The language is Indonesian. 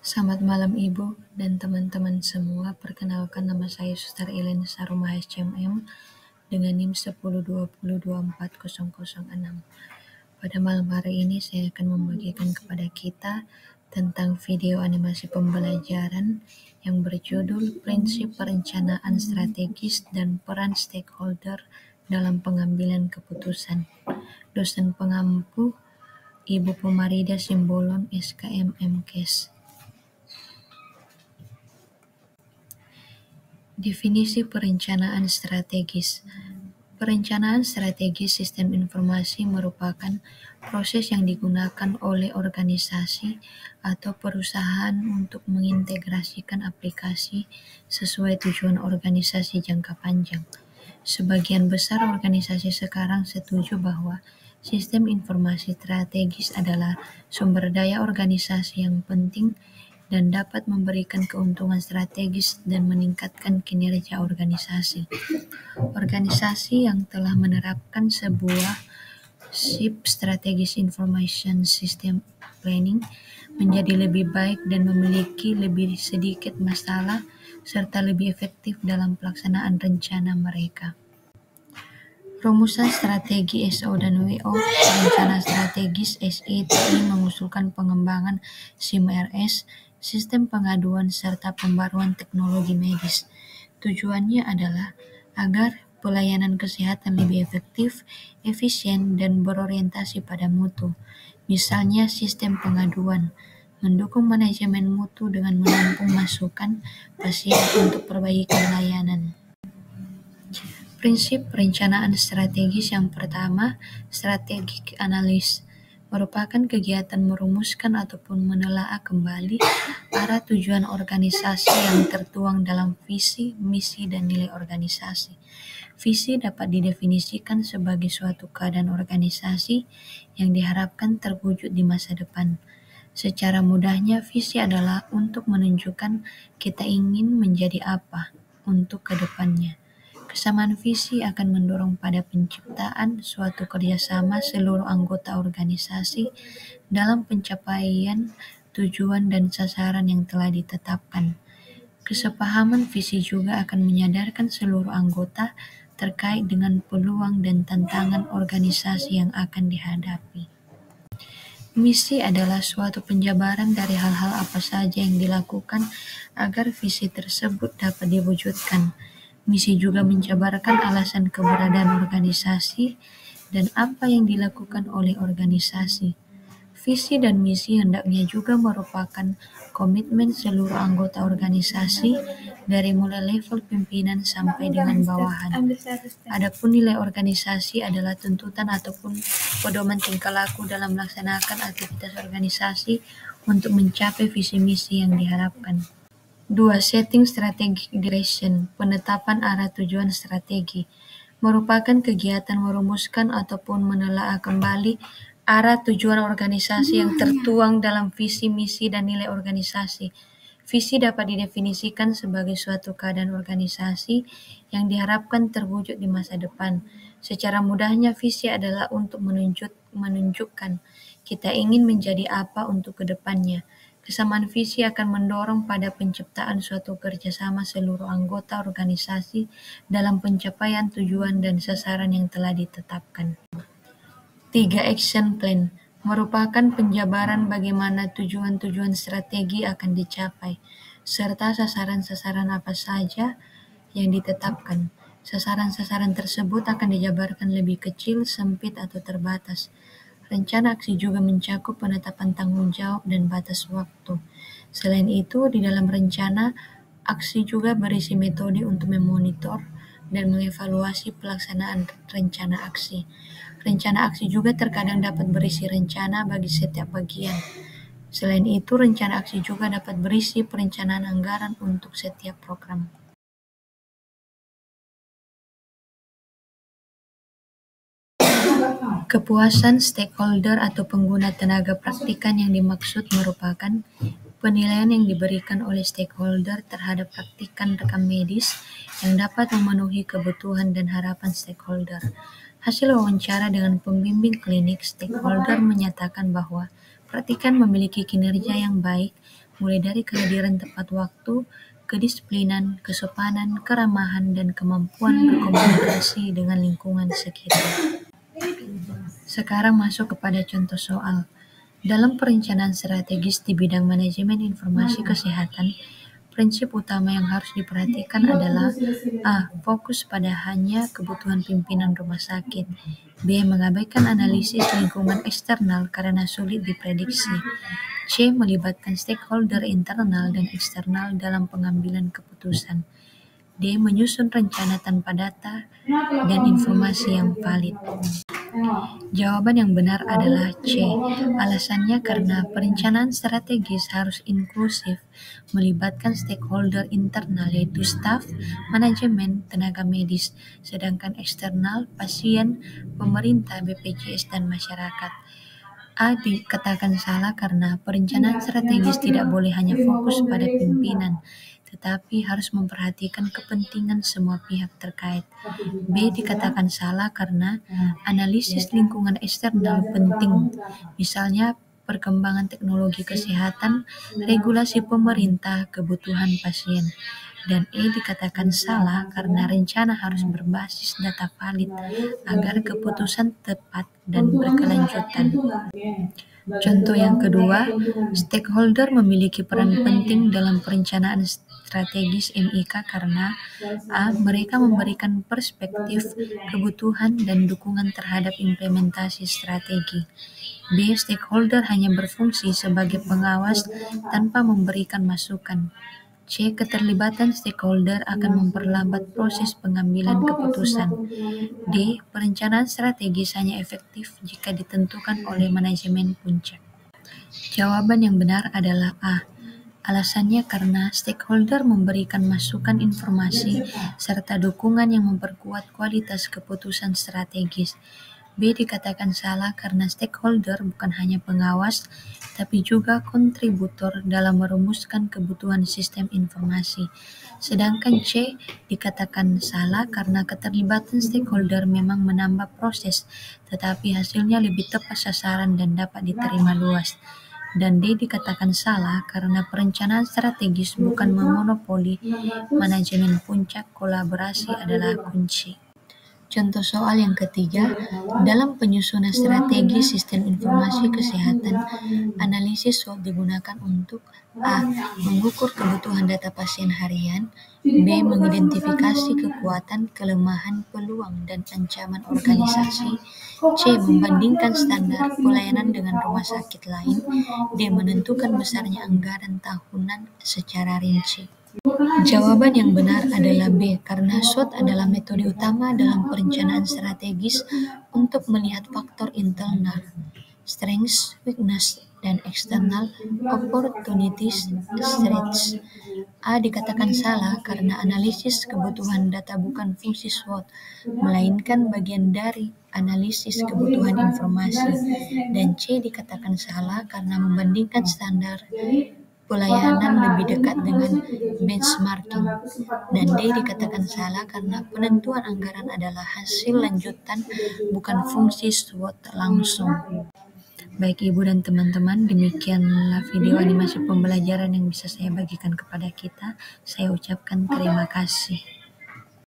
Selamat malam Ibu dan teman-teman semua. Perkenalkan, nama saya Suster Ellen Saruma SCMM dengan NIM 1020240006. Pada malam hari ini saya akan membagikan kepada kita tentang video animasi pembelajaran yang berjudul Prinsip Perencanaan Strategis dan Peran Stakeholder dalam Pengambilan Keputusan. Dosen pengampu Ibu Pemarida Simbolon SKM MKes. Definisi perencanaan strategis. Perencanaan strategis sistem informasi merupakan proses yang digunakan oleh organisasi atau perusahaan untuk mengintegrasikan aplikasi sesuai tujuan organisasi jangka panjang. Sebagian besar organisasi sekarang setuju bahwa sistem informasi strategis adalah sumber daya organisasi yang penting dan dapat memberikan keuntungan strategis dan meningkatkan kinerja organisasi. Organisasi yang telah menerapkan sebuah SIP Strategic Information System Planning menjadi lebih baik dan memiliki lebih sedikit masalah serta lebih efektif dalam pelaksanaan rencana mereka. Rumusan strategi SO dan WO. Rencana strategis SETI mengusulkan pengembangan SIM-RS, sistem pengaduan serta pembaruan teknologi medis. Tujuannya adalah agar pelayanan kesehatan lebih efektif, efisien, dan berorientasi pada mutu. Misalnya sistem pengaduan, mendukung manajemen mutu dengan menampung masukan pasien untuk perbaikan layanan. Prinsip perencanaan strategis yang pertama, strategic analysis, merupakan kegiatan merumuskan ataupun menelaah kembali arah tujuan organisasi yang tertuang dalam visi, misi, dan nilai organisasi. Visi dapat didefinisikan sebagai suatu keadaan organisasi yang diharapkan terwujud di masa depan. Secara mudahnya, visi adalah untuk menunjukkan kita ingin menjadi apa untuk ke depannya. Kesamaan visi akan mendorong pada penciptaan suatu kerjasama seluruh anggota organisasi dalam pencapaian tujuan dan sasaran yang telah ditetapkan. Kesepahaman visi juga akan menyadarkan seluruh anggota terkait dengan peluang dan tantangan organisasi yang akan dihadapi. Misi adalah suatu penjabaran dari hal-hal apa saja yang dilakukan agar visi tersebut dapat diwujudkan. Misi juga menjabarkan alasan keberadaan organisasi dan apa yang dilakukan oleh organisasi. Visi dan misi hendaknya juga merupakan komitmen seluruh anggota organisasi dari mulai level pimpinan sampai dengan bawahan. Adapun nilai organisasi adalah tuntutan ataupun pedoman tingkah laku dalam melaksanakan aktivitas organisasi untuk mencapai visi misi yang diharapkan. 2. Setting Strategic Direction, penetapan arah tujuan strategi, merupakan kegiatan merumuskan ataupun menelaah kembali arah tujuan organisasi yang tertuang dalam visi, misi, dan nilai organisasi. Visi dapat didefinisikan sebagai suatu keadaan organisasi yang diharapkan terwujud di masa depan. Secara mudahnya, visi adalah untuk menunjukkan kita ingin menjadi apa untuk ke depannya. Kesamaan visi akan mendorong pada penciptaan suatu kerjasama seluruh anggota organisasi dalam pencapaian tujuan dan sasaran yang telah ditetapkan. 3. Action Plan merupakan penjabaran bagaimana tujuan-tujuan strategi akan dicapai, serta sasaran-sasaran apa saja yang ditetapkan. Sasaran-sasaran tersebut akan dijabarkan lebih kecil, sempit, atau terbatas. Rencana aksi juga mencakup penetapan tanggung jawab dan batas waktu. Selain itu, di dalam rencana aksi juga berisi metode untuk memonitor dan mengevaluasi pelaksanaan rencana aksi. Rencana aksi juga terkadang dapat berisi rencana bagi setiap bagian. Selain itu, rencana aksi juga dapat berisi perencanaan anggaran untuk setiap program. Kepuasan stakeholder atau pengguna tenaga praktikan yang dimaksud merupakan penilaian yang diberikan oleh stakeholder terhadap praktikan rekam medis yang dapat memenuhi kebutuhan dan harapan stakeholder. Hasil wawancara dengan pembimbing klinik, stakeholder menyatakan bahwa Perhatikan memiliki kinerja yang baik, mulai dari kehadiran tepat waktu, kedisiplinan, kesopanan, keramahan, dan kemampuan berkomunikasi dengan lingkungan sekitar. Sekarang masuk kepada contoh soal. Dalam perencanaan strategis di bidang manajemen informasi kesehatan, prinsip utama yang harus diperhatikan adalah A. Fokus pada hanya kebutuhan pimpinan rumah sakit. B. Mengabaikan analisis lingkungan eksternal karena sulit diprediksi. C. Melibatkan stakeholder internal dan eksternal dalam pengambilan keputusan. D. Menyusun rencana tanpa data dan informasi yang valid. Jawaban yang benar adalah C. Alasannya karena perencanaan strategis harus inklusif, melibatkan stakeholder internal yaitu staf, manajemen, tenaga medis, sedangkan eksternal, pasien, pemerintah, BPJS, dan masyarakat. A. Dikatakan salah karena perencanaan strategis tidak boleh hanya fokus pada pimpinan, tetapi harus memperhatikan kepentingan semua pihak terkait. B. Dikatakan salah karena analisis lingkungan eksternal penting, misalnya perkembangan teknologi kesehatan, regulasi pemerintah, kebutuhan pasien. Dan E. Dikatakan salah karena rencana harus berbasis data valid agar keputusan tepat dan berkelanjutan. Contoh yang kedua, stakeholder memiliki peran penting dalam perencanaan strategis MIK karena A. Mereka memberikan perspektif, kebutuhan, dan dukungan terhadap implementasi strategi. B. Stakeholder hanya berfungsi sebagai pengawas tanpa memberikan masukan. C. Keterlibatan stakeholder akan memperlambat proses pengambilan keputusan. D. Perencanaan strategis hanya efektif jika ditentukan oleh manajemen puncak. Jawaban yang benar adalah A. Alasannya karena stakeholder memberikan masukan informasi serta dukungan yang memperkuat kualitas keputusan strategis. B. Dikatakan salah karena stakeholder bukan hanya pengawas, tapi juga kontributor dalam merumuskan kebutuhan sistem informasi. Sedangkan C. Dikatakan salah karena keterlibatan stakeholder memang menambah proses, tetapi hasilnya lebih tepat sasaran dan dapat diterima luas. Dan D. Dikatakan salah karena perencanaan strategis bukan memonopoli manajemen puncak, kolaborasi adalah kunci. Contoh soal yang ketiga, dalam penyusunan strategi sistem informasi kesehatan, analisis SWOT digunakan untuk A. Mengukur kebutuhan data pasien harian, B. Mengidentifikasi kekuatan, kelemahan, peluang, dan ancaman organisasi, C. Membandingkan standar pelayanan dengan rumah sakit lain, D. Menentukan besarnya anggaran tahunan secara rinci. Jawaban yang benar adalah B, karena SWOT adalah metode utama dalam perencanaan strategis untuk melihat faktor internal, strengths, weakness, dan external, opportunities, threats. A. Dikatakan salah karena analisis kebutuhan data bukan fungsi SWOT, melainkan bagian dari analisis kebutuhan informasi. Dan C. Dikatakan salah karena membandingkan standar pelayanan lebih dekat dengan benchmarking. Dan D. Dikatakan salah karena penentuan anggaran adalah hasil lanjutan, bukan fungsi SWOT langsung. Baik Ibu dan teman-teman, demikianlah video animasi pembelajaran yang bisa saya bagikan kepada kita. Saya ucapkan terima kasih.